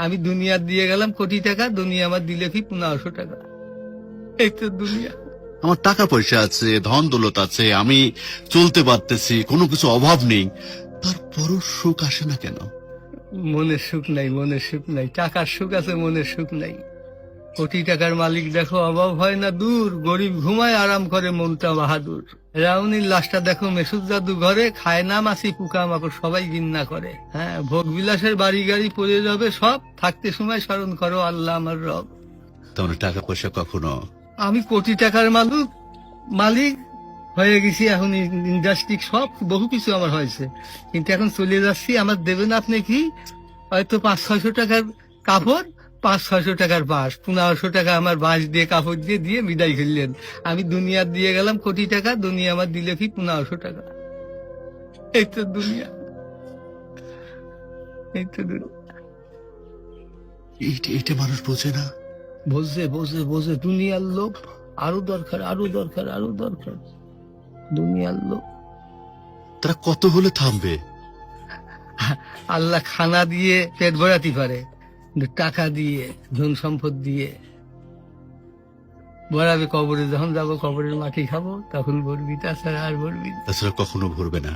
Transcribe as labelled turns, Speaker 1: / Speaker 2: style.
Speaker 1: আমি দুনিয়া দিয়ে গেলাম কোটি টাকা, দুনিয়া আমার দিলে কি 1500 টাকা। এই তো দুনিয়া।
Speaker 2: আমার টাকা পয়সা আছে, ধন দৌলত আছে, আমি চলতে পারতেছি, কোনো কিছু অভাব নেই, তারপরও সুখ আসে না কেন?
Speaker 1: মনের সুখ নাই, মনের সুখ নাই। টাকার সুখ আছে, মনের সুখ নাই। কোটি টাকার মালিক দেখো অভাব হয় না দূর, গরিব ঘুমায় আরাম করে মনটা বাহাদুর। রাউনির লাশটা দেখো মেসুদ জাদু ঘরে, খায় না মাছি পোকা মাকড় সবাই ঘৃণা করে। হ্যাঁ, ভোগ বিলাসের বাড়ি গাড়ি পড়ে যাবে সব, থাকতে সময় স্মরণ করো আল্লাহ আমার রব।
Speaker 2: তাহলে টাকা পয়সা কখনো?
Speaker 1: আমি কোটি টাকার মালিক হয়ে গেছি, এখন ইন্ডাস্ট্রি সব বহু কিছু আমার হয়েছে, কিন্তু এখন চলে যাচ্ছি। আমার দেবেন আপনি কি হয়তো 500-600 টাকার কাপড়, 500-600 টাকার বাঁশ, 1500 টাকা আমার বাঁশ দিয়ে কাপড় দিয়ে দিয়ে বিদায় করলেন। আমি দুনিয়া দিয়ে গেলাম কোটি টাকা, দুনিয়া আমার দিলে কি 1500 টাকা। এই তো দুনিয়া, এই তো দুনিয়া।
Speaker 2: এইটা মানুষ বোঝে না।
Speaker 1: বোঝে বোঝে বোঝে, দুনিয়ার লোভ আরো দরকার, আরো দরকার, আরো দরকার। দুনিয়ার লোভ।
Speaker 2: তারা কত হলে থামবে?
Speaker 1: আল্লাহ খানা দিয়ে পেট ভরাতে পারে, কিন্তু টাকা দিয়ে, ধন সম্পদ দিয়ে ভরাবে কবরে। যখন যাবো কবরের মাটি খাবো তখন ভরবি, তাছাড়া আর ভরবি না।
Speaker 2: তাছাড়া কখনো ভরবে না।